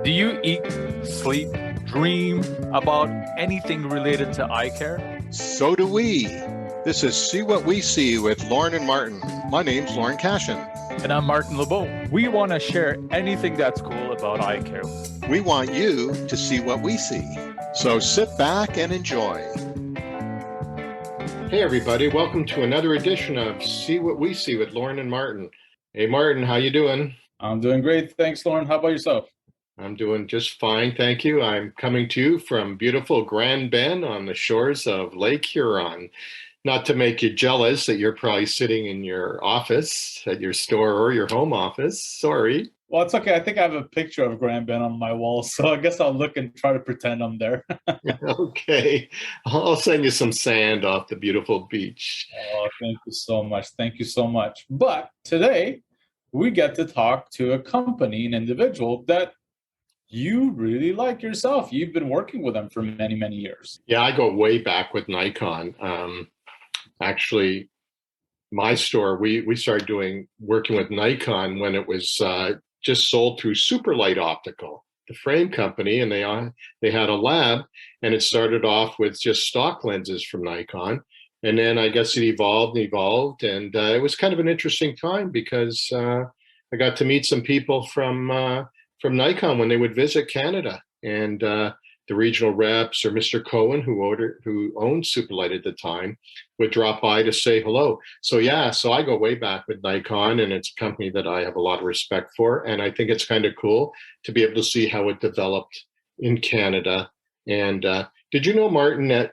Do you eat, sleep, dream about anything related to eye care? So do we. This is See What We See with Lorne and Martin. My name's Lorne Cashin. And I'm Martin Lebeau. We want to share anything that's cool about eye care. We want you to see what we see. So sit back and enjoy. Hey everybody, welcome to another edition of See What We See with Lorne and Martin. Hey Martin, how you doing? I'm doing great. Thanks, Lorne. How about yourself? I'm doing just fine, thank you. I'm coming to you from beautiful Grand Bend on the shores of Lake Huron. Not to make you jealous that you're probably sitting in your office at your store or your home office. Sorry. Well, it's okay. I think I have a picture of Grand Bend on my wall, so I guess I'll look and try to pretend I'm there. Okay. I'll send you some sand off the beautiful beach. Oh, thank you so much. Thank you so much. But today, we get to talk to a company, an individual that you really like yourself. You've been working with them for many, many years. Yeah, I go way back with Nikon. Actually, my store, we started working with Nikon when it was just sold through Superlight Optical, the frame company, and they had a lab, and it started off with just stock lenses from Nikon. And then I guess it evolved, and it was kind of an interesting time because I got to meet some people from Nikon when they would visit Canada, and the regional reps or Mr. Cohen, who owned Superlight at the time, would drop by to say hello. So I go way back with Nikon, and it's a company that I have a lot of respect for, and I think it's kind of cool to be able to see how it developed in Canada. And did you know, Martin, that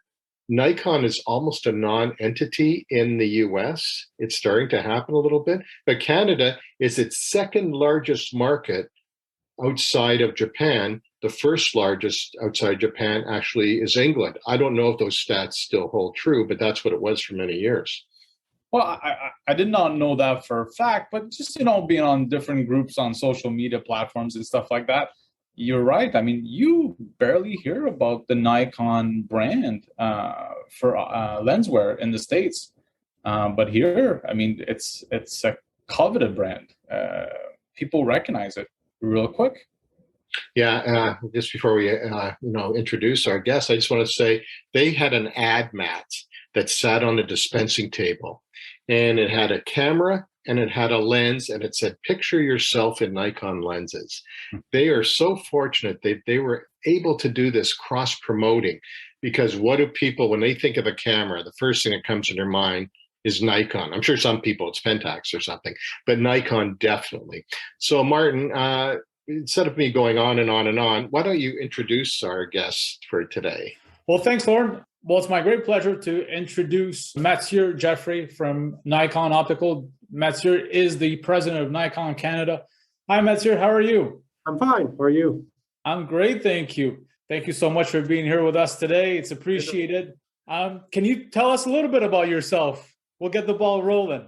Nikon is almost a non-entity in the US? It's starting to happen a little bit, but Canada is its second largest market outside of Japan. The first largest outside Japan actually is England. I don't know if those stats still hold true, but that's what it was for many years. Well, I did not know that for a fact, but just, being on different groups on social media platforms and stuff like that, you're right. I mean, you barely hear about the Nikon brand for lenswear in the States. But here, I mean, it's a coveted brand. People recognize it real quick. Yeah, just before we introduce our guests, I just want to say they had an ad mat that sat on the dispensing table, and it had a camera and it had a lens, and it said, "Picture yourself in Nikon lenses." They are so fortunate they were able to do this cross-promoting, because what do people, when they think of a camera, the first thing that comes to their mind is Nikon. I'm sure some people it's Pentax or something, but Nikon definitely. So Martin, instead of me going on and on and on, why don't you introduce our guest for today? Well, thanks, Lorne. Well, it's my great pleasure to introduce Matthieu Geoffray from Nikon Optical. Matthieu is the president of Nikon Canada. Hi, Matthieu. How are you? I'm fine. How are you? I'm great. Thank you. Thank you so much for being here with us today. It's appreciated. Can you tell us a little bit about yourself? We'll get the ball rolling.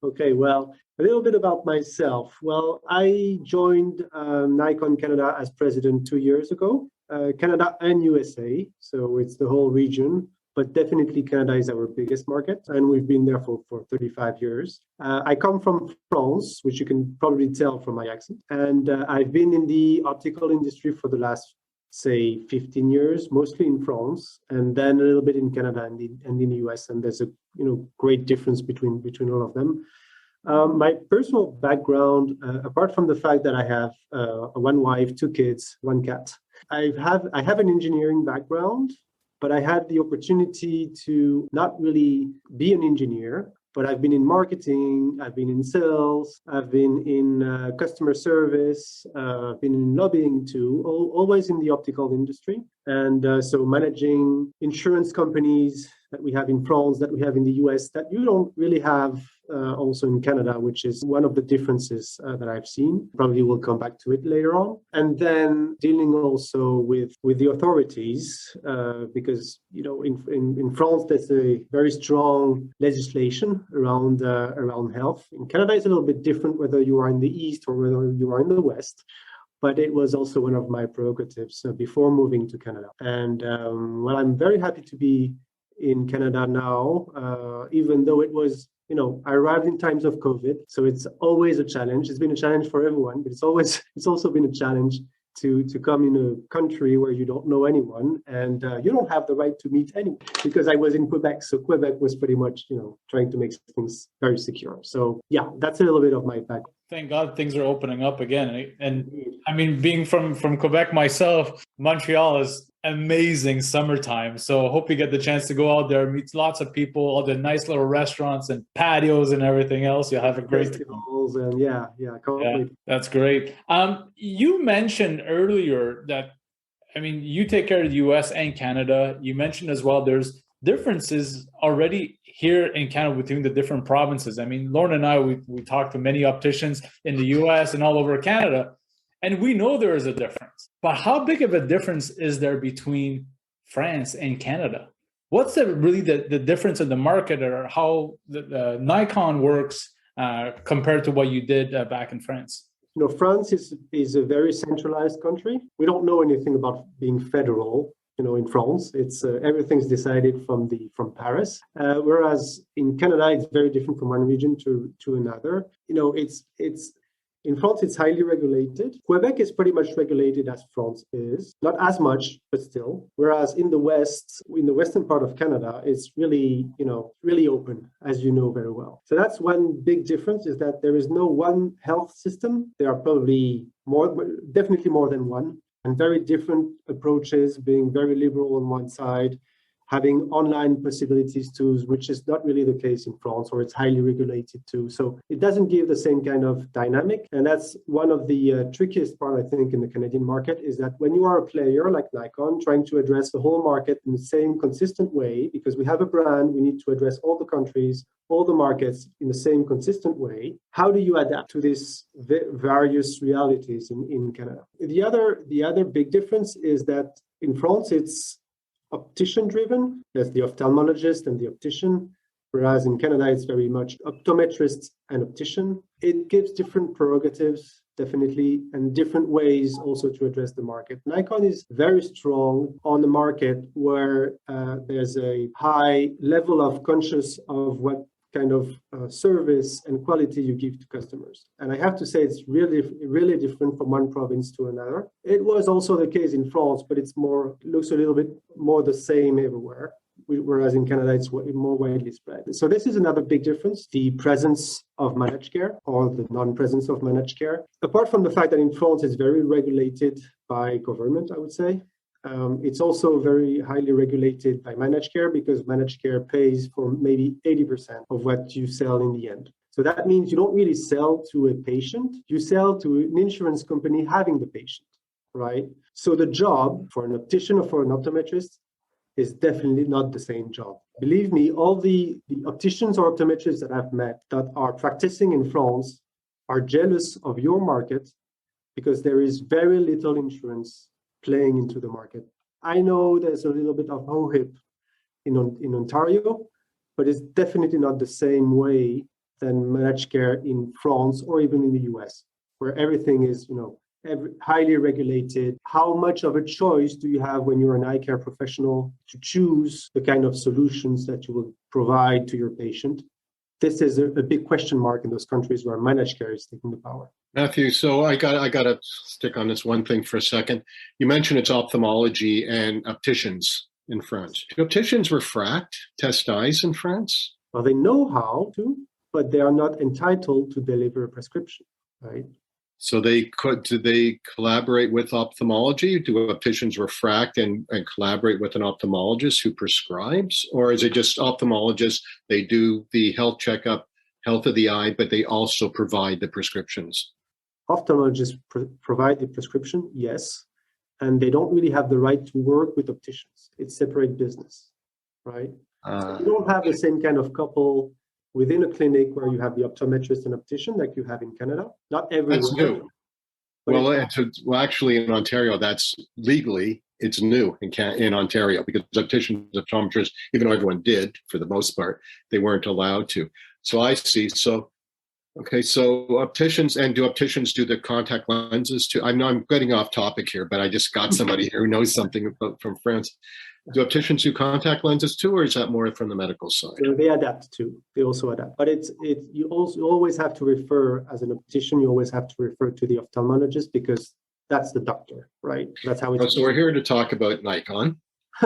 Okay, well, a little bit about myself. Well, I joined Nikon Canada as president 2 years ago, Canada and USA. So it's the whole region, but definitely Canada is our biggest market, and we've been there for 35 years. I come from France, which you can probably tell from my accent, and I've been in the optical industry for the last, say, 15 years, mostly in France, and then a little bit in Canada and in the US. And there's a great difference between all of them. My personal background, apart from the fact that I have one wife, 2 kids, 1 cat, I have an engineering background, but I had the opportunity to not really be an engineer. But I've been in marketing, I've been in sales, I've been in customer service, I've been in lobbying too, always in the optical industry. And so managing insurance companies that we have in France, that we have in the US, that you don't really have also in Canada, which is one of the differences that I've seen. Probably we'll come back to it later on. And then dealing also with the authorities, because in France there's a very strong legislation around health. In Canada, it's a little bit different whether you are in the East or whether you are in the West. But it was also one of my prerogatives before moving to Canada. And I'm very happy to be in Canada now, even though it was I arrived in times of COVID, so it's always a challenge. It's been a challenge for everyone, but it's also been a challenge to come in a country where you don't know anyone and you don't have the right to meet anyone, because I was in Quebec. So Quebec was pretty much, trying to make things very secure. So yeah, that's a little bit of my background. Thank God things are opening up again. And I mean, being from Quebec myself, Montreal is amazing summertime. So I hope you get the chance to go out there, meet lots of people, all the nice little restaurants and patios and everything else. You'll have a great festivals and yeah, that's great. You mentioned earlier that, I mean, you take care of the US and Canada. You mentioned as well there's differences already here in Canada between the different provinces. I mean, Lorne and I, we talked to many opticians in the US and all over Canada, and we know there is a difference. But how big of a difference is there between France and Canada? What's really the difference in the market, or how the Nikon works compared to what you did back in France? France is a very centralized country. We don't know anything about being federal. In France, it's everything's decided from Paris. Whereas in Canada, it's very different from one region to another. It's in France, it's highly regulated. Quebec is pretty much regulated as France is, not as much, but still. Whereas in the West, in the western part of Canada, it's really, really open, as you know very well. So that's one big difference, is that there is no one health system. There are probably definitely more than one, and very different approaches, being very liberal on one side, having online possibilities too, which is not really the case in France, or it's highly regulated too. So it doesn't give the same kind of dynamic. And that's one of the trickiest part, I think, in the Canadian market, is that when you are a player like Nikon, trying to address the whole market in the same consistent way, because we have a brand, we need to address all the countries, all the markets in the same consistent way. How do you adapt to these various realities in Canada? The other big difference is that in France, it's optician driven. There's the ophthalmologist and the optician, whereas in Canada, it's very much optometrist and optician. It gives different prerogatives, definitely, and different ways also to address the market. Nikon is very strong on the market where there's a high level of conscious of what kind of service and quality you give to customers. And I have to say, it's really, really different from one province to another. It was also the case in France, but looks a little bit more the same everywhere. Whereas in Canada, it's more widely spread. So this is another big difference, the presence of managed care, or the non-presence of managed care. Apart from the fact that in France, it's very regulated by government, I would say. It's also very highly regulated by managed care, because managed care pays for maybe 80% of what you sell in the end. So that means you don't really sell to a patient, you sell to an insurance company having the patient, right? So the job for an optician or for an optometrist is definitely not the same job. Believe me, all the opticians or optometrists that I've met that are practicing in France are jealous of your market, because there is very little insurance playing into the market. I know there's a little bit of hip in Ontario, but it's definitely not the same way than managed care in France or even in the US, where everything is, highly regulated. How much of a choice do you have when you're an eye care professional to choose the kind of solutions that you will provide to your patient? This is a big question mark in those countries where managed care is taking the power. Matthieu, so I got to stick on this one thing for a second. You mentioned it's ophthalmology and opticians in France. Do opticians refract, test eyes in France? Well, they know how to, but they are not entitled to deliver a prescription, right? So do they collaborate with ophthalmology? Do opticians refract and collaborate with an ophthalmologist who prescribes? Or is it just ophthalmologists, they do the health checkup, health of the eye, but they also provide the prescriptions? Ophthalmologists provide the prescription, yes. And they don't really have the right to work with opticians. It's separate business, right? So you don't have the same kind of couple within a clinic where you have the optometrist and optician like you have in Canada. Not everywhere. That's new. Well, actually in Ontario, that's legally, it's new in Ontario, because opticians, optometrists, even though everyone did for the most part, they weren't allowed to. So I see. So, okay, so opticians, and do opticians do the contact lenses too? I'm getting off topic here, but I just got somebody here who knows something from France. Do opticians do contact lenses too, or is that more from the medical side? So they adapt too. They also adapt. But you also always have to refer, as an optician, you always have to refer to the ophthalmologist because that's the doctor, right? That's how it's. So we're here to talk about Nikon. By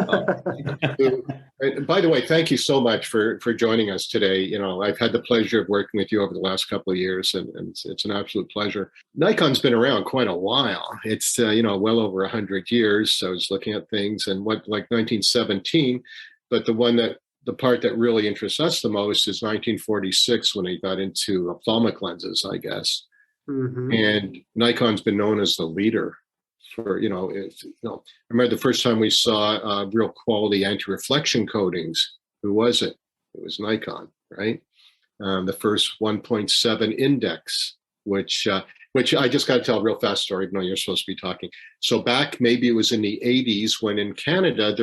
the way, thank you so much for joining us today. You know, I've had the pleasure of working with you over the last couple of years, and it's an absolute pleasure. Nikon's been around quite a while. It's well over 100 years. So I was looking at things and like 1917, but the part that really interests us the most is 1946 when he got into ophthalmic lenses, I guess. Mm-hmm. And Nikon's been known as the leader. I remember the first time we saw real quality anti-reflection coatings. Who was it? It was Nikon, right? The first 1.7 index, which I just got to tell a real fast story, even though you're supposed to be talking. So back, maybe it was in the 80s, when in Canada,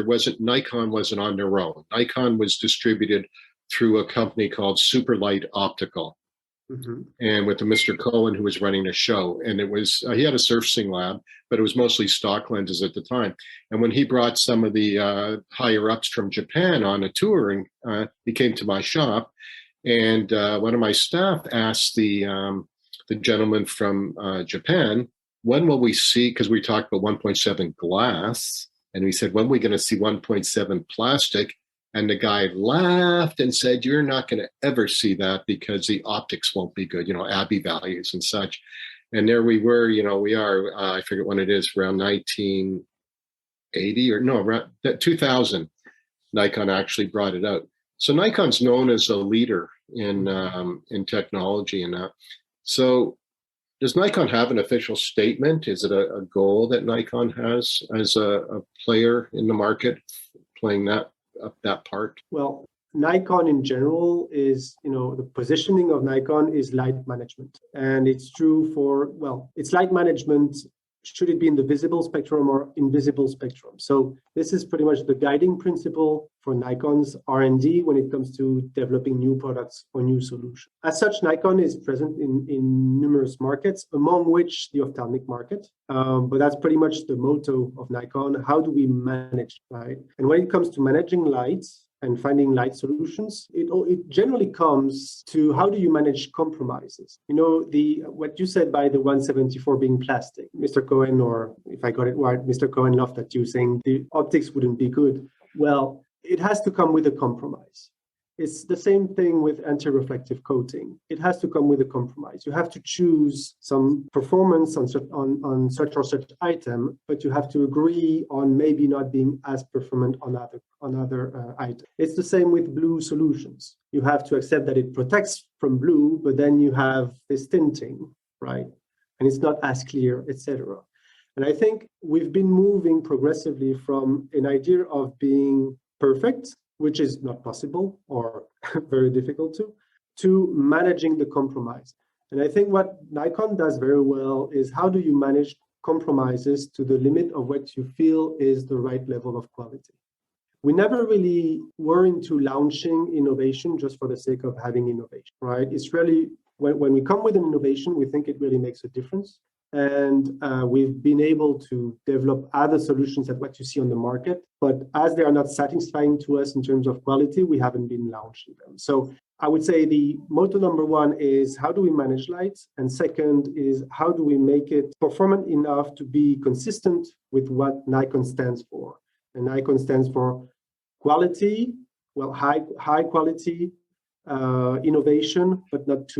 Nikon wasn't on their own. Nikon was distributed through a company called Superlight Optical. Mm-hmm. And with the Mr. Cohen, who was running the show. And it was, he had a surfacing lab, but it was mostly stock lenses at the time. And when he brought some of the higher ups from Japan on a tour, and he came to my shop, and one of my staff asked the gentleman from Japan, when will we see, because we talked about 1.7 glass, and we said, when are we going to see 1.7 plastic? And the guy laughed and said, you're not going to ever see that because the optics won't be good, Abbey values and such. And there we were, we are, I forget when it is, around 1980 or no, around 2000, Nikon actually brought it out. So Nikon's known as a leader in technology and that. So does Nikon have an official statement? Is it a goal that Nikon has as a player in the market, playing that part? Well, Nikon in general is, the positioning of Nikon is light management. And it's true it's light management, should it be in the visible spectrum or invisible spectrum. So this is pretty much the guiding principle for Nikon's R&D when it comes to developing new products or new solutions. As such, Nikon is present in numerous markets, among which the ophthalmic market. But that's pretty much the motto of Nikon. How do we manage light? And when it comes to managing light and finding light solutions, it generally comes to how do you manage compromises? What you said by the 174 being plastic, Mr. Cohen, or if I got it right, Mr. Cohen laughed at you saying the optics wouldn't be good. Well, it has to come with a compromise. It's the same thing with anti-reflective coating. It has to come with a compromise. You have to choose some performance on such or such item, but you have to agree on maybe not being as performant on other items. It's the same with blue solutions. You have to accept that it protects from blue, but then you have this tinting, right? And it's not as clear, etc. And I think we've been moving progressively from an idea of being perfect, which is not possible or very difficult to managing the compromise. And I think what Nikon does very well is how do you manage compromises to the limit of what you feel is the right level of quality. We never really were into launching innovation just for the sake of having innovation, right? It's really, when we come with an innovation, we think it really makes a difference. And we've been able to develop other solutions than what you see on the market. But as they are not satisfying to us in terms of quality, we haven't been launching them. So I would say the motto number one is how do we manage light? And second is how do we make it performant enough to be consistent with what Nikon stands for? And Nikon stands for quality, high quality, innovation, but not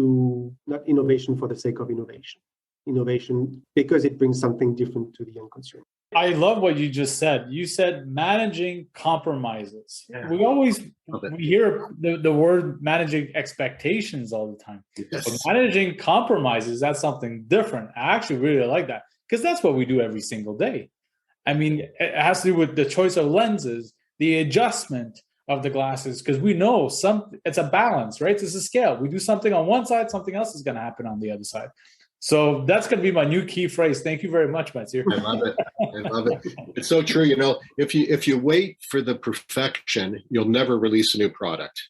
innovation for the sake of innovation. Innovation because it brings something different to the end consumer. I love what you just said. You said managing compromises. Yeah. We hear the word managing expectations all the time. Yes. But managing compromises, that's something different. I actually really like that because that's what we do every single day. I mean, it has to do with the choice of lenses, the adjustment of the glasses, because we know it's a balance, right? It's a scale. We do something on one side, something else is going to happen on the other side. So that's going to be my new key phrase. Thank you very much, Matthieu. I love it. It's so true. If you wait for the perfection, you'll never release a new product.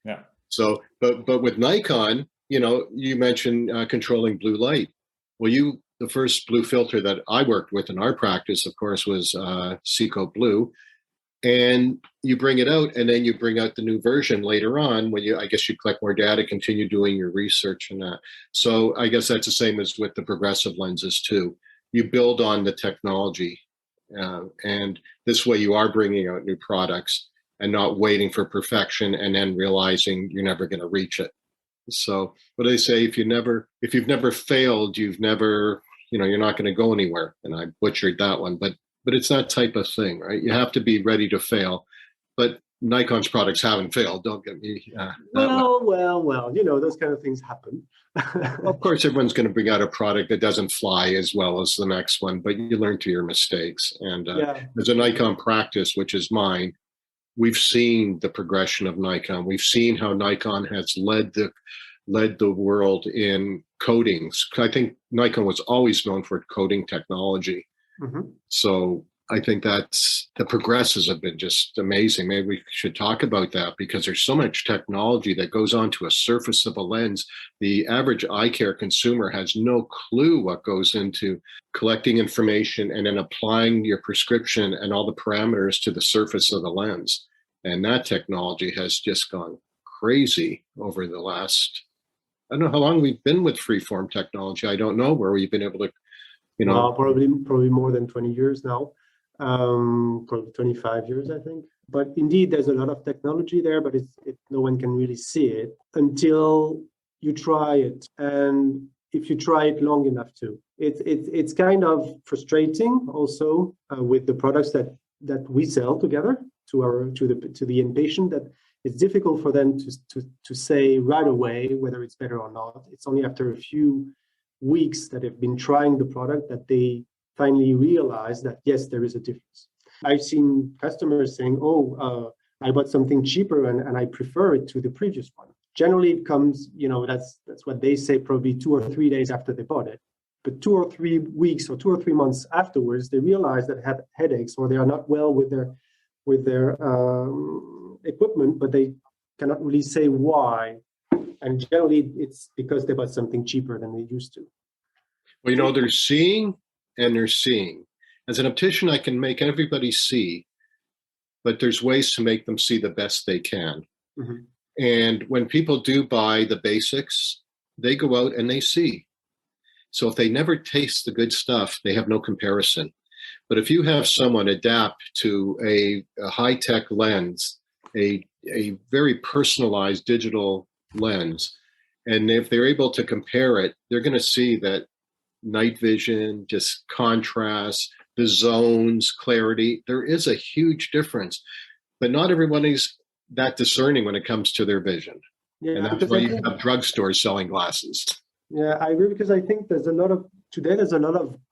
Yeah. So, but with Nikon, you mentioned controlling blue light. Well, the first blue filter that I worked with in our practice, of course, was Seco Blue. and you bring it out, and then you bring out the new version later on when I guess you collect more data, continue doing your research and that. So I guess that's the same as with the progressive lenses too. You build on the technology, and this way you are bringing out new products and not waiting for perfection and then realizing you're never going to reach it. So what do they say? If you've never failed, you've never, you're not going to go anywhere. And I butchered that one, but it's that type of thing, right? You have to be ready to fail. But Nikon's products haven't failed. Don't get me well. Those kind of things happen. Of course, everyone's going to bring out a product that doesn't fly as well as the next one, but you learn through your mistakes. And as a Nikon practice, which is mine, we've seen the progression of Nikon. We've seen how Nikon has led the world in coatings. I think Nikon was always known for coating technology. Mm-hmm. So I think that's the progresses have been just amazing. Maybe we should talk about that because there's so much technology that goes onto a surface of a lens. The average eye care consumer has no clue what goes into collecting information and then applying your prescription and all the parameters to the surface of the lens. And that technology has just gone crazy over the last, I don't know how long we've been with freeform technology. I don't know where we've been able to, probably more than 20 years now. Probably 25 years, I think. But indeed, there's a lot of technology there, but no one can really see it until you try it. And if you try it long enough too, it's kind of frustrating also with the products that we sell together to the end patient, that it's difficult for them to say right away whether it's better or not. It's only after a few weeks that have been trying the product that they finally realize that, yes, there is a difference. I've seen customers saying, I bought something cheaper and I prefer it to the previous one. Generally, it comes, that's what they say, probably 2 or 3 days after they bought it. But 2 or 3 weeks or 2 or 3 months afterwards, they realize that they have headaches or they are not well with their equipment, but they cannot really say why. And generally, it's because they bought something cheaper than they used to. Well, they're seeing and they're seeing. As an optician, I can make everybody see, but there's ways to make them see the best they can. Mm-hmm. And when people do buy the basics, they go out and they see. So if they never taste the good stuff, they have no comparison. But if you have someone adapt to a high-tech lens, a very personalized digital lens, and if they're able to compare it, they're going to see that night vision, just contrast, the zones, clarity, there is a huge difference. But not everyone is that discerning when it comes to their vision. Yeah, and that's why you have drugstores selling glasses. Yeah, I agree, because I think there's a lot of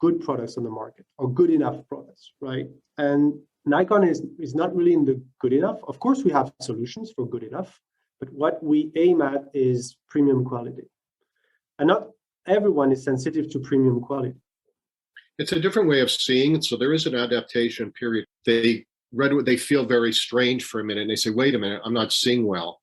good products on the market, or good enough products, right? And Nikon is not really in the good enough. Of course, we have solutions for good enough, but what we aim at is premium quality. And not everyone is sensitive to premium quality. It's a different way of seeing. So there is an adaptation period. They feel very strange for a minute, and they say, wait a minute, I'm not seeing well.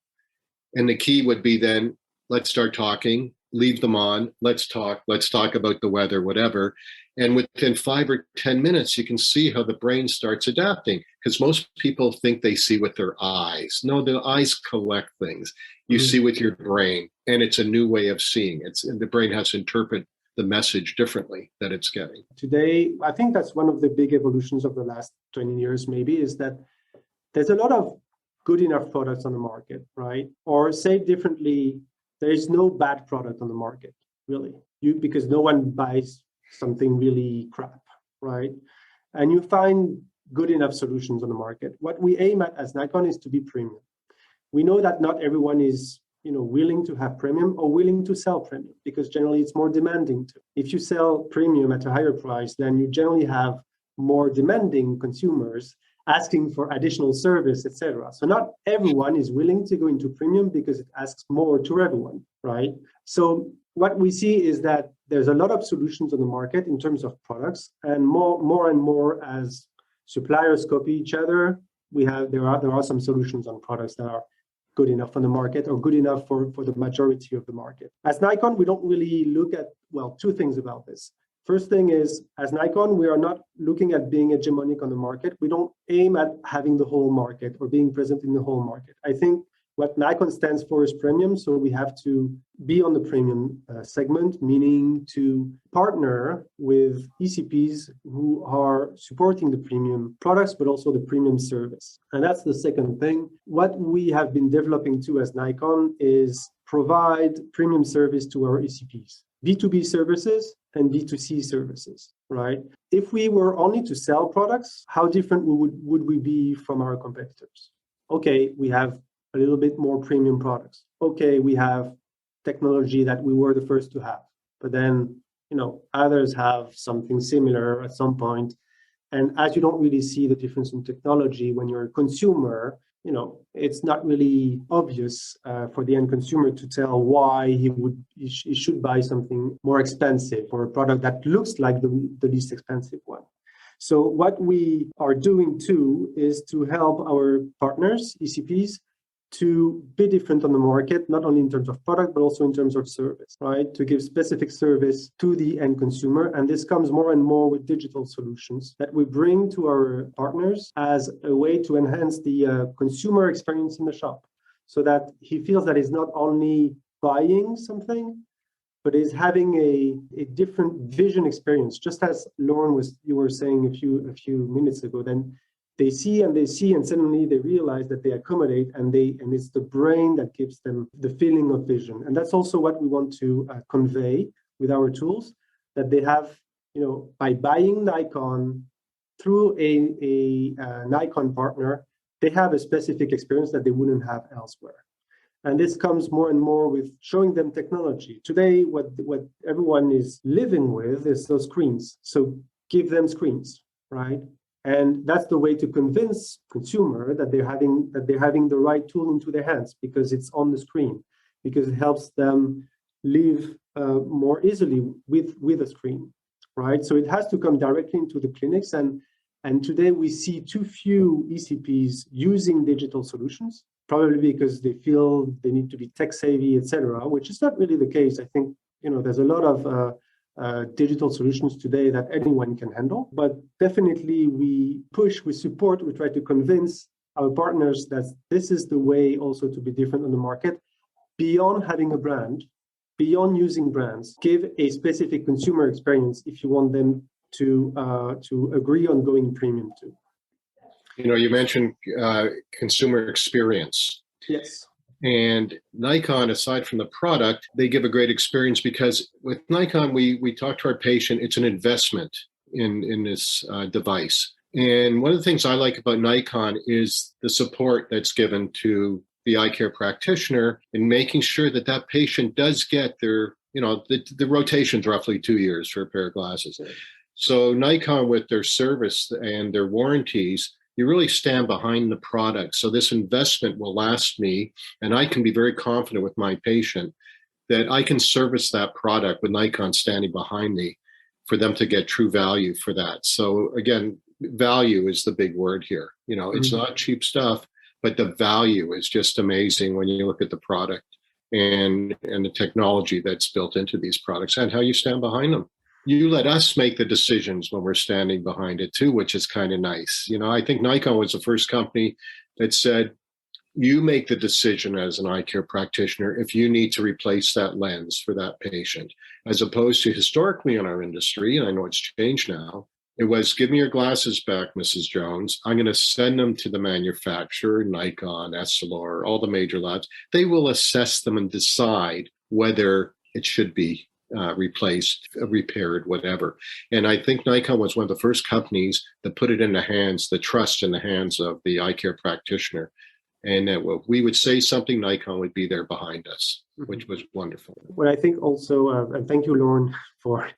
And the key would be then, let's start talking, leave them on, let's talk about the weather, whatever. And within 5 or 10 minutes, you can see how the brain starts adapting, because most people think they see with their eyes. No, the eyes collect things. You see with your brain, and it's a new way of seeing. The brain has to interpret the message differently that it's getting. Today, I think that's one of the big evolutions of the last 20 years, maybe, is that there's a lot of good enough products on the market, right? Or say differently, there is no bad product on the market, really, because no one buys something really crap, right? And you find good enough solutions on the market. What we aim at as Nikon is to be premium. We know that not everyone is willing to have premium or willing to sell premium, because generally it's more demanding too. If you sell premium at a higher price, then you generally have more demanding consumers asking for additional service, etc. So not everyone is willing to go into premium because it asks more to everyone, right? So what we see is that there's a lot of solutions on the market in terms of products, and more and more as suppliers copy each other, there are some solutions on products that are good enough on the market, or good enough for the majority of the market. As Nikon, we don't really look at, two things about this. First thing is, as Nikon, we are not looking at being hegemonic on the market. We don't aim at having the whole market or being present in the whole market. I think what Nikon stands for is premium, so we have to be on the premium segment, meaning to partner with ECPs who are supporting the premium products, but also the premium service. And that's the second thing. What we have been developing too as Nikon is provide premium service to our ECPs, B2B services and B2C services, right? If we were only to sell products, how different would we be from our competitors? Okay, we have a little bit more premium products. Okay, we have technology that we were the first to have, but then, others have something similar at some point. And as you don't really see the difference in technology when you're a consumer, it's not really obvious for the end consumer to tell why he should buy something more expensive or a product that looks like the least expensive one. So what we are doing too is to help our partners, ECPs, to be different on the market, not only in terms of product, but also in terms of service, right? To give specific service to the end consumer. And this comes more and more with digital solutions that we bring to our partners as a way to enhance the consumer experience in the shop, so that he feels that he's not only buying something, but is having a different vision experience. Just as Lorne you were saying a few minutes ago, then they see and suddenly they realize that they accommodate and it's the brain that gives them the feeling of vision. And that's also what we want to convey with our tools, that they have, by buying Nikon through a Nikon partner, they have a specific experience that they wouldn't have elsewhere. And this comes more and more with showing them technology. Today, what everyone is living with is those screens. So give them screens, right? And that's the way to convince consumer that they're having the right tool into their hands, because it's on the screen, because it helps them live more easily with a screen, right? So it has to come directly into the clinics. And today we see too few ECPs using digital solutions, probably because they feel they need to be tech savvy, etc., which is not really the case. I think, there's a lot of digital solutions today that anyone can handle, but definitely we push, we support, we try to convince our partners that this is the way also to be different on the market, beyond having a brand, beyond using brands. Give a specific consumer experience if you want them to agree on going premium too. You mentioned consumer experience. Yes. And Nikon, aside from the product, they give a great experience, because with Nikon, we talk to our patient, it's an investment in this device. And one of the things I like about Nikon is the support that's given to the eye care practitioner in making sure that that patient does get their, the rotation's roughly 2 years for a pair of glasses. So Nikon, with their service and their warranties, you really stand behind the product. So this investment will last me, and I can be very confident with my patient that I can service that product with Nikon standing behind me for them to get true value for that. So again, value is the big word here. It's not cheap stuff, but the value is just amazing when you look at the product and the technology that's built into these products and how you stand behind them. You let us make the decisions when we're standing behind it too, which is kind of nice. I think Nikon was the first company that said, you make the decision as an eye care practitioner if you need to replace that lens for that patient, as opposed to historically in our industry, and I know it's changed now, it was, give me your glasses back, Mrs. Jones. I'm going to send them to the manufacturer, Nikon, Essilor, all the major labs. They will assess them and decide whether it should be replaced, repaired, whatever. And I think Nikon was one of the first companies that put it in the hands, the trust in the hands of the eye care practitioner. And that if we would say something, Nikon would be there behind us, which was wonderful. Well, I think also, and thank you, Lorne, for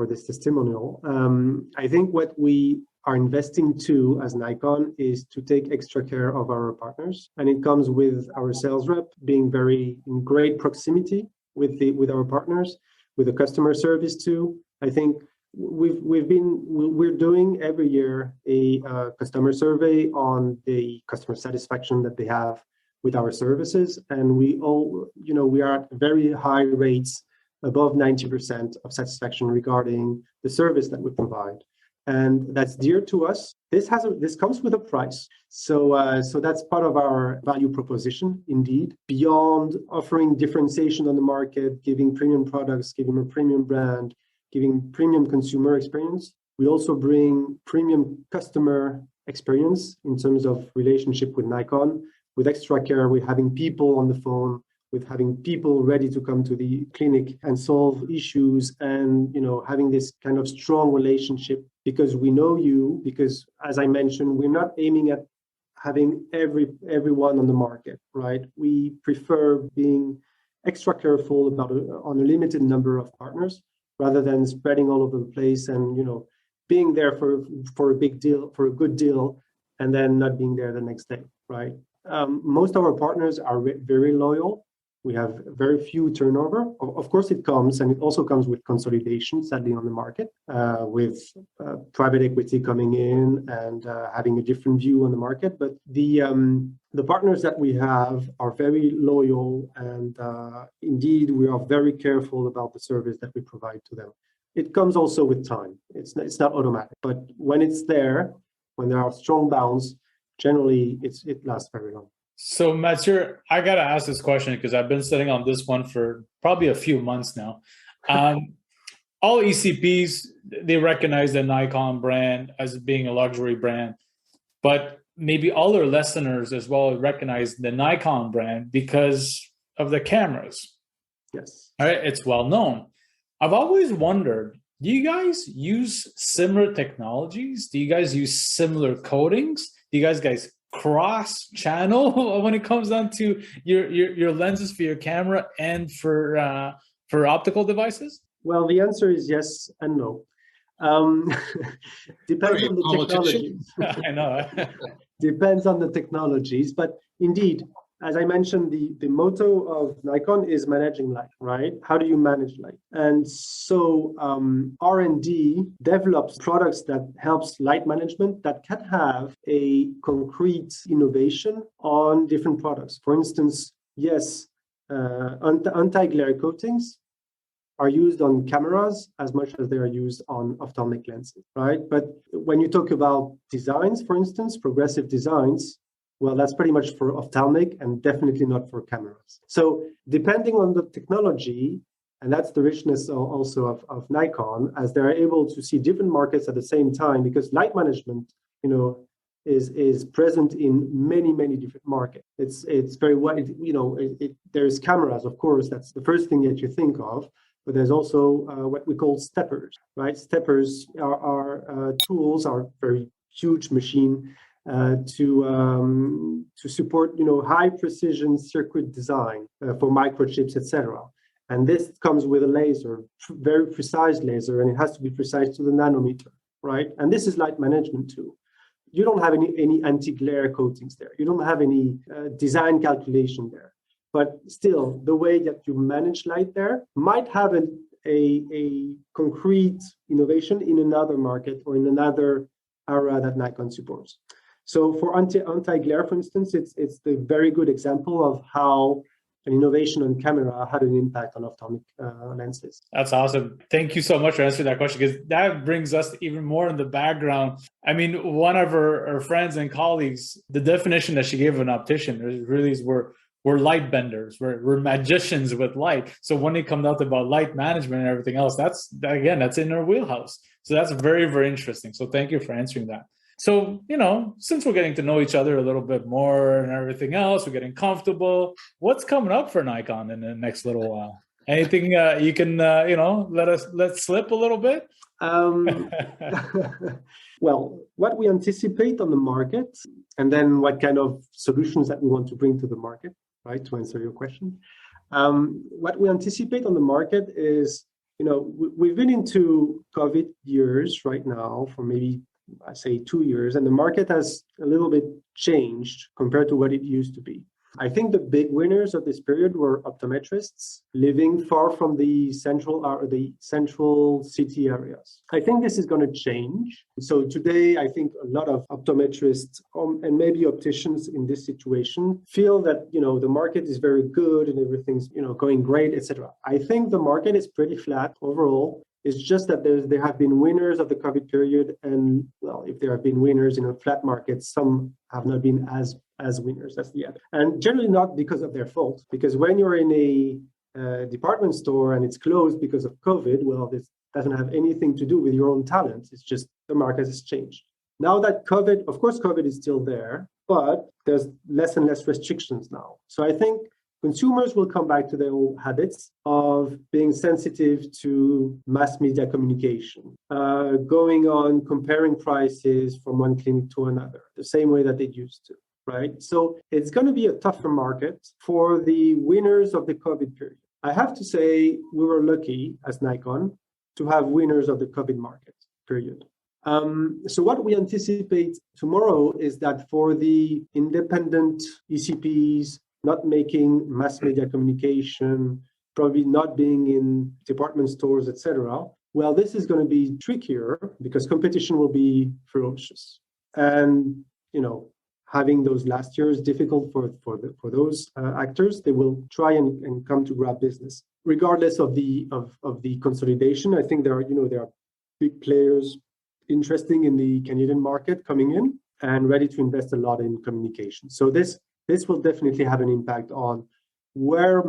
this testimonial. I think what we are investing to as Nikon is to take extra care of our partners. And it comes with our sales rep being very in great proximity with our partners, with the customer service too. I think we're doing every year a customer survey on the customer satisfaction that they have with our services, and we are at very high rates above 90% of satisfaction regarding the service that we provide. And that's dear to us. This comes with a price. So that's part of our value proposition, indeed. Beyond offering differentiation on the market, giving premium products, giving a premium brand, giving premium consumer experience, we also bring premium customer experience in terms of relationship with Nikon, with extra care, with having people on the phone, with having people ready to come to the clinic and solve issues, and having this kind of strong relationship because we know you. Because as I mentioned, we're not aiming at having everyone on the market, right? We prefer being extra careful about on a limited number of partners rather than spreading all over the place and being there for a big deal, for a good deal, and then not being there the next day, right? Most of our partners are very loyal. We have very few turnover. Of course, it also comes with consolidation, sadly, on the market, with private equity coming in and having a different view on the market. But the partners that we have are very loyal, and indeed, we are very careful about the service that we provide to them. It comes also with time. It's not automatic, but when it's there, when there are strong bounds, generally it lasts very long. So Matthieu, I got to ask this question because I've been sitting on this one for probably a few months now. All ECPs, they recognize the Nikon brand as being a luxury brand, but maybe all our listeners as well recognize the Nikon brand because of the cameras. Yes. All right, it's well known. I've always wondered, do you guys use similar technologies? Do you guys use similar coatings? Do you guys cross-channel when it comes down to your lenses for your camera and for optical devices? Well, the answer is yes and no. Depends on the technologies. I know. Depends on the technologies, but indeed, as I mentioned, the motto of Nikon is managing light, right? How do you manage light? And so R&D develops products that helps light management that can have a concrete innovation on different products. For instance, yes, anti-glare coatings are used on cameras as much as they are used on ophthalmic lenses, right? But when you talk about designs, for instance, progressive designs, well, that's pretty much for ophthalmic and definitely not for cameras. So depending on the technology, and that's the richness also of Nikon, as they're able to see different markets at the same time, because light management, is present in many different markets. It's very wide, there's cameras, of course, that's the first thing that you think of, but there's also what we call steppers, right? Steppers are tools, are very huge machine to support high precision circuit design for microchips, etc. And this comes with a laser, very precise laser, and it has to be precise to the nanometer, right? And this is light management too. You don't have any anti-glare coatings there. You don't have any design calculation there. But still, the way that you manage light there might have a concrete innovation in another market or in another area that Nikon supports. So for anti-glare, for instance, it's the very good example of how an innovation on camera had an impact on ophthalmic lenses. That's awesome. Thank you so much for answering that question, because that brings us even more in the background. I mean, one of our friends and colleagues, the definition that she gave of an optician really is we're light benders, we're magicians with light. So when it comes out about light management and everything else, that's in our wheelhouse. So that's very, very interesting. So thank you for answering that. So, since we're getting to know each other a little bit more and everything else, we're getting comfortable. What's coming up for Nikon in the next little while? Anything you can, let slip a little bit? Well, what we anticipate on the market, and then what kind of solutions that we want to bring to the market, right, to answer your question. What we anticipate on the market is, we've been into COVID years right now for maybe, I say 2 years, and the market has a little bit changed compared to what it used to be. I think the big winners of this period were optometrists living far from the central city areas. I think this is going to change. So today, I think a lot of optometrists and maybe opticians in this situation feel that, the market is very good and everything's, going great, etc. I think the market is pretty flat overall. It's just that there have been winners of the COVID period, and well, if there have been winners in a flat market, some have not been as winners as the other. And generally not because of their fault, because when you're in a department store and it's closed because of COVID, well, this doesn't have anything to do with your own talent. It's just the market has changed. Now that of course, COVID is still there, but there's less and less restrictions now. So I think consumers will come back to their old habits of being sensitive to mass media communication, going on comparing prices from one clinic to another, the same way that they used to, right? So it's going to be a tougher market for the winners of the COVID period. I have to say we were lucky as Nikon to have winners of the COVID market period. So what we anticipate tomorrow is that for the independent ECPs, not making mass media communication, probably not being in department stores, etc. Well, this is going to be trickier because competition will be ferocious. And, having those last years difficult for those actors, they will try and come to grab business. Regardless of the consolidation, I think there are big players interesting in the Canadian market coming in and ready to invest a lot in communication. So this will definitely have an impact on where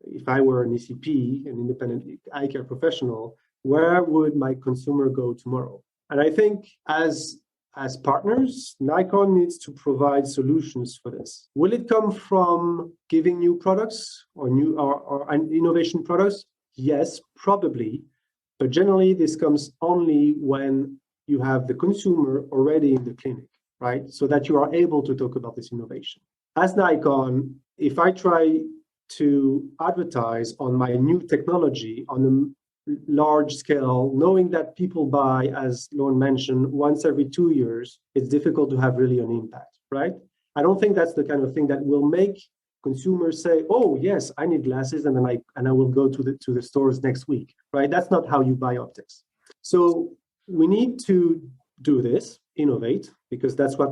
if I were an ECP, an independent eye care professional, where would my consumer go tomorrow? And I think as partners, Nikon needs to provide solutions for this. Will it come from giving new products or innovation products? Yes, probably. But generally, this comes only when you have the consumer already in the clinic, right? So that you are able to talk about this innovation. As Nikon, if I try to advertise on my new technology on a large scale, knowing that people buy, as Lorne mentioned, once every 2 years, it's difficult to have really an impact, right? I don't think that's the kind of thing that will make consumers say, "Oh, yes, I need glasses, and then I will go to the stores next week," right? That's not how you buy optics. So we need to do this, innovate, because that's what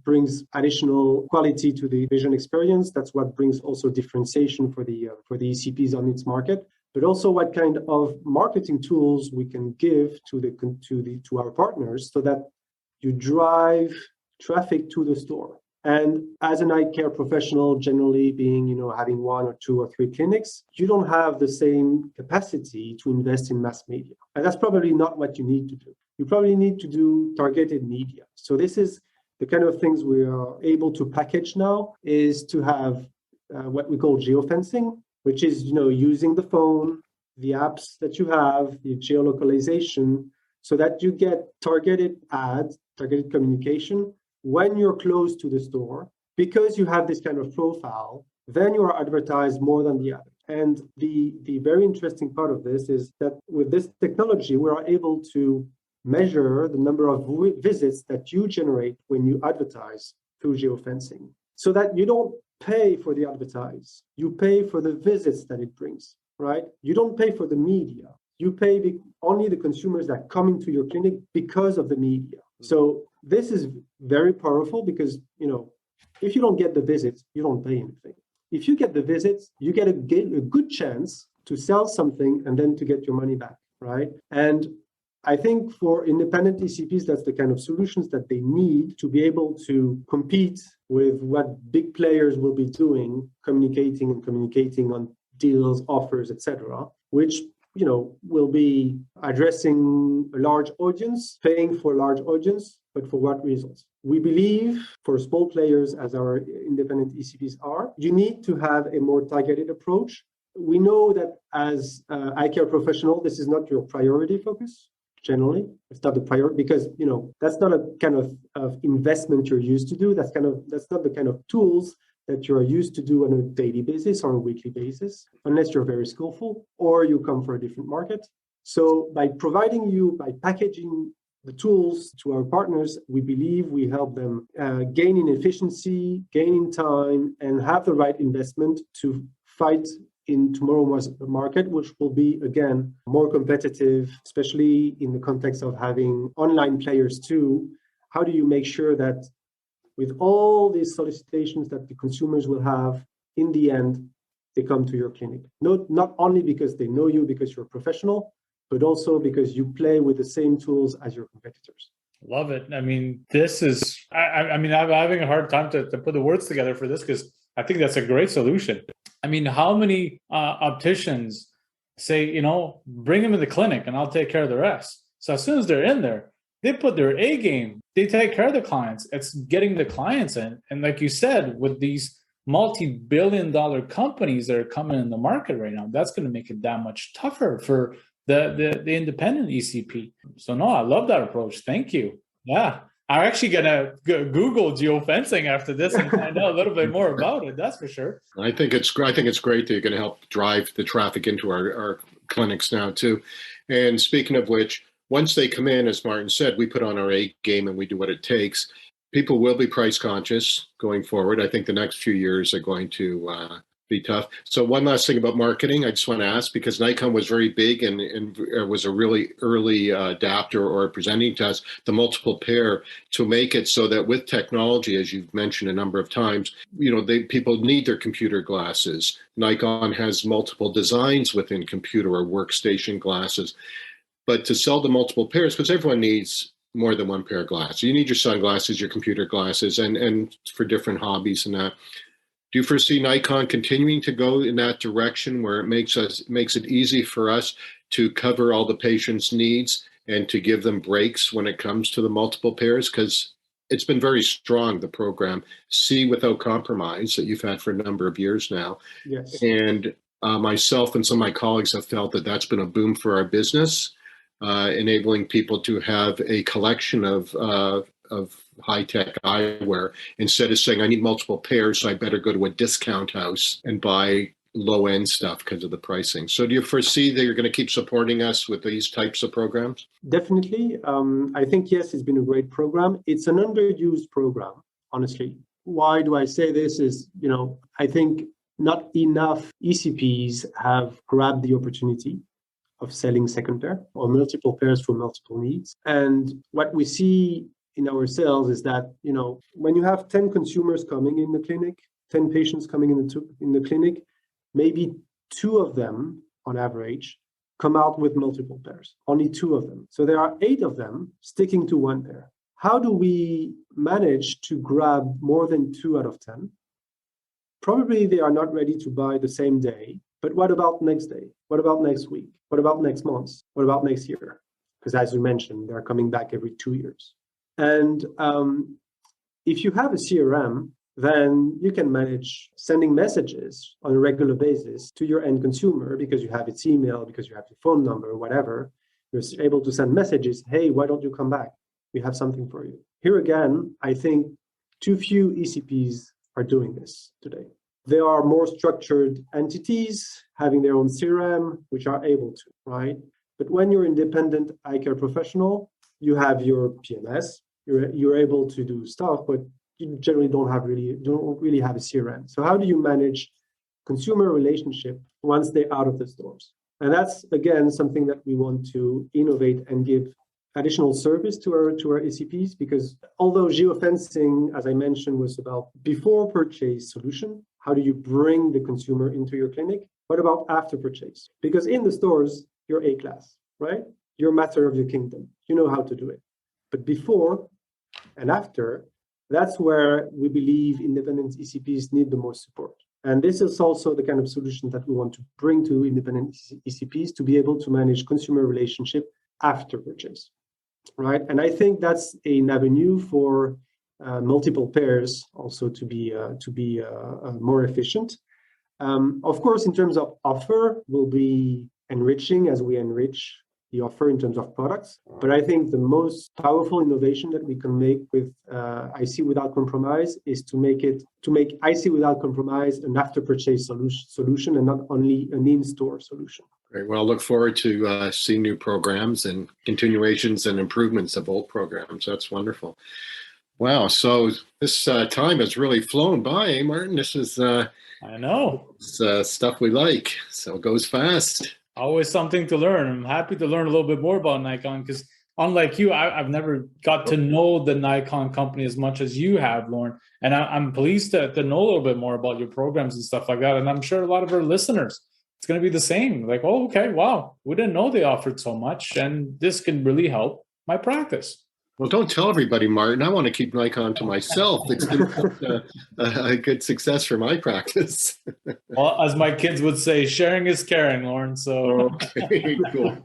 brings additional quality to the vision experience. That's what brings also differentiation for the ECPs on its market, but also what kind of marketing tools we can give to our partners so that you drive traffic to the store. And as an eye care professional, generally being, having 1 or 2 or 3 clinics, you don't have the same capacity to invest in mass media. And that's probably not what you need to do. You probably need to do targeted media. So this is the kind of things we are able to package now, is to have what we call geofencing, which is, using the phone, the apps that you have, the geolocalization, so that you get targeted ads, targeted communication when you're close to the store. Because you have this kind of profile, then you are advertised more than the other. And the very interesting part of this is that with this technology, we are able to measure the number of visits that you generate when you advertise through geofencing, so that you don't pay for the advertise, you pay for the visits that it brings, right? You don't pay for the media. You pay only the consumers that come into your clinic because of the media. So this is very powerful because, if you don't get the visits, you don't pay anything. If you get the visits, you get a good chance to sell something and then to get your money back, right? And I think for independent ECPs, that's the kind of solutions that they need to be able to compete with what big players will be doing, communicating on deals, offers, etc., which will be addressing a large audience, paying for a large audience, but for what reasons? We believe for small players, as our independent ECPs are, you need to have a more targeted approach. We know that as eye care professional, this is not your priority focus. Generally, it's not the priority because that's not a kind of investment you're used to do. That's not the kind of tools that you're used to do on a daily basis or a weekly basis, unless you're very skillful or you come for a different market. So by packaging the tools to our partners, we believe we help them gain in efficiency, gain in time, and have the right investment to fight in tomorrow's market, which will be, again, more competitive, especially in the context of having online players too. How do you make sure that with all these solicitations that the consumers will have, in the end, they come to your clinic? Not only because they know you, because you're a professional, but also because you play with the same tools as your competitors. Love it. I mean, this is, I mean, I'm having a hard time to put the words together for this because I think that's a great solution. I mean, how many opticians say, you know, bring them in the clinic and I'll take care of the rest. So as soon as they're in there, they put their A game, they take care of the clients. It's getting the clients in. And like you said, with these multi-billion-dollar companies that are coming in the market right now, that's going to make it that much tougher for the independent ECP. So no, I love that approach. Thank you. Yeah. I'm actually going to Google geofencing after this and find out a little bit more about it. That's for sure. I think it's great that you're going to help drive the traffic into our clinics now too. And speaking of which, once they come in, as Martin said, we put on our A game and we do what it takes. People will be price conscious going forward. I think the next few years are going to be tough. So one last thing about marketing, I just want to ask, because Nikon was very big and was a really early adapter or presenting to us the multiple pair to make it so that with technology, as you've mentioned a number of times, you know, people need their computer glasses. Nikon has multiple designs within computer or workstation glasses. But to sell the multiple pairs, because everyone needs more than one pair of glasses. You need your sunglasses, your computer glasses, and for different hobbies and that. Do you foresee Nikon continuing to go in that direction where it makes it easy for us to cover all the patient's needs and to give them breaks when it comes to the multiple pairs? Because it's been very strong, the program, See Without Compromise, that you've had for a number of years now. Yes. And myself and some of my colleagues have felt that that's been a boom for our business, enabling people to have a collection of high-tech eyewear instead of saying, I need multiple pairs, so I better go to a discount house and buy low-end stuff because of the pricing. So do you foresee that you're going to keep supporting us with these types of programs? Definitely. I think, yes, it's been a great program. It's an underused program, honestly. Why do I say this is, you know, I think not enough ECPs have grabbed the opportunity of selling second pair or multiple pairs for multiple needs. And what we see in our sales is that, you know, when you have 10 consumers coming in the clinic, 10 patients coming in the clinic, maybe 2 of them on average come out with multiple pairs, only 2 of them. So there are 8 of them sticking to 1 pair. How do we manage to grab more than 2 out of 10? Probably they are not ready to buy the same day, but what about next day? What about next week? What about next month? What about next year? Because as you mentioned, they're coming back every 2 years. And if you have a CRM, then you can manage sending messages on a regular basis to your end consumer because you have its email, because you have your phone number, whatever. You're able to send messages, hey, why don't you come back? We have something for you. Here again, I think too few ECPs are doing this today. There are more structured entities having their own CRM, which are able to, right? But when you're independent eye care professional, you have your PMS, you're able to do stuff, but you generally don't really have a CRM. So how do you manage consumer relationship once they're out of the stores? And that's, again, something that we want to innovate and give additional service to our ECPs, because although geofencing, as I mentioned, was about before purchase solution, how do you bring the consumer into your clinic? What about after purchase? Because in the stores, you're A-class, right? You're master of your kingdom. You know how to do it. But before and after, that's where we believe independent ECPs need the most support. And this is also the kind of solution that we want to bring to independent ECPs to be able to manage consumer relationship after purchase, right? And I think that's an avenue for multiple pairs also to be more efficient. Of course, in terms of offer, we'll be enriching as we enrich the offer in terms of products. But I think the most powerful innovation that we can make with IC without compromise is to make IC without compromise an after-purchase solution and not only an in-store solution. Great. Well, I look forward to seeing new programs and continuations and improvements of old programs. That's wonderful. Wow. So this time has really flown by, Martin. This is I know. It's stuff we like. So it goes fast. Always something to learn. I'm happy to learn a little bit more about Nikon because unlike you, I've never got to know the Nikon company as much as you have, Lorne. And I'm pleased to know a little bit more about your programs and stuff like that. And I'm sure a lot of our listeners, it's going to be the same. Like, oh, okay, wow, we didn't know they offered so much. And this can really help my practice. Well, don't tell everybody, Martin. I want to keep Nikon to myself. It's been a good success for my practice. Well, as my kids would say, sharing is caring, Lorne. So, okay, cool.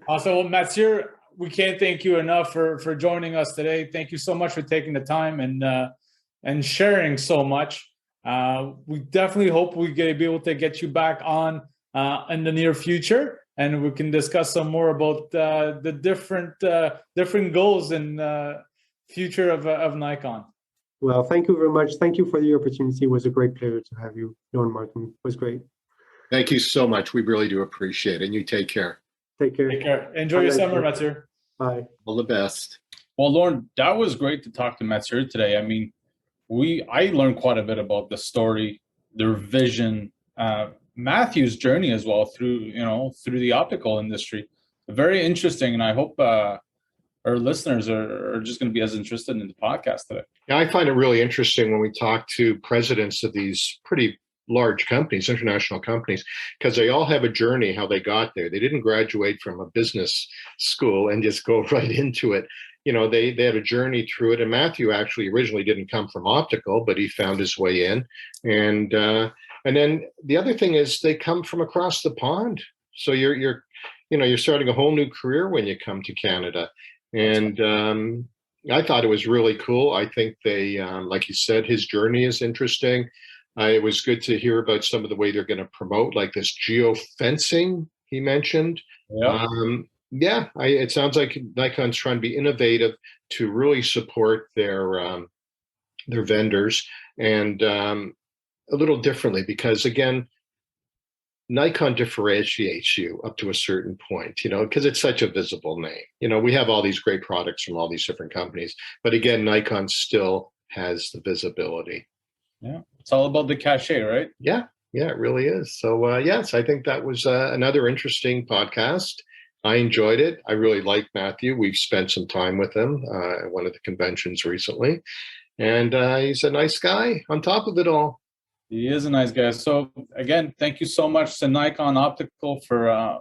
Also, Matthieu, we can't thank you enough for joining us today. Thank you so much for taking the time and sharing so much. We definitely hope we be able to get you back on in the near future. And we can discuss some more about the different goals and future of Nikon. Well, thank you very much. Thank you for the opportunity. It was a great pleasure to have you, Lorne Martin. It was great. Thank you so much. We really do appreciate it. And you take care. Take care. Take care. Enjoy your summer, Matthieu. Bye. All the best. Well, Lorne, that was great to talk to Matthieu today. I mean, I learned quite a bit about the story, their vision, Matthieu's journey as well through the optical industry. Very interesting, and I hope our listeners are just going to be as interested in the podcast today. Yeah, I find it really interesting when we talk to presidents of these pretty large companies, international companies, because they all have a journey how they got there. They didn't graduate from a business school and just go right into it. They had a journey through it. And Matthieu actually originally didn't come from optical, but he found his way in. And then the other thing is they come from across the pond. So you're starting a whole new career when you come to Canada. And I thought it was really cool. I think they, like you said, his journey is interesting. It was good to hear about some of the way they're going to promote, like this geofencing he mentioned. Yeah. It sounds like Nikon's trying to be innovative to really support their vendors and a little differently, because again, Nikon differentiates you up to a certain point, because it's such a visible name. We have all these great products from all these different companies, but again, Nikon still has the visibility. Yeah, it's all about the cachet, right? Yeah, it really is. So yes, I think that was another interesting podcast. I enjoyed it. I really like Matthieu. We've spent some time with him at one of the conventions recently, and he's a nice guy on top of it all. He is a nice guy. So again, thank you so much to Nikon Optical for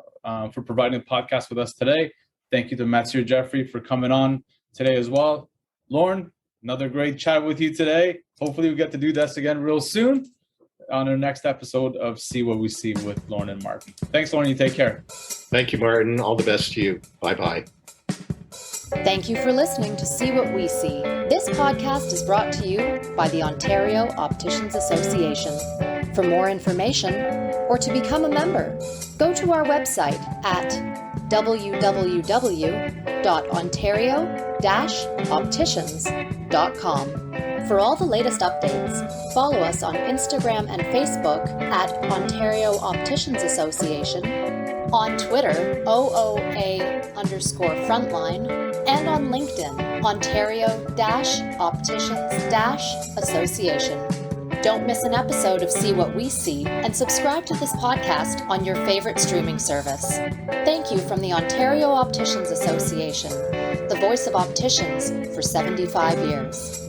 providing the podcast with us today. Thank you to Matthieu Geoffray for coming on today as well. Lorne, another great chat with you today. Hopefully we get to do this again real soon on our next episode of See What We See with Lorne and Martin. Thanks, Lorne. You take care. Thank you, Martin. All the best to you. Bye-bye. Thank you for listening to See What We See. This podcast is brought to you by the Ontario Opticians Association. For more information or to become a member, go to our website at www.ontario-opticians.com. For all the latest updates, follow us on Instagram and Facebook at Ontario Opticians Association, on Twitter, OOA_frontline, and on LinkedIn, Ontario-Opticians-Association. Don't miss an episode of See What We See, and subscribe to this podcast on your favorite streaming service. Thank you from the Ontario Opticians Association, the voice of opticians for 75 years.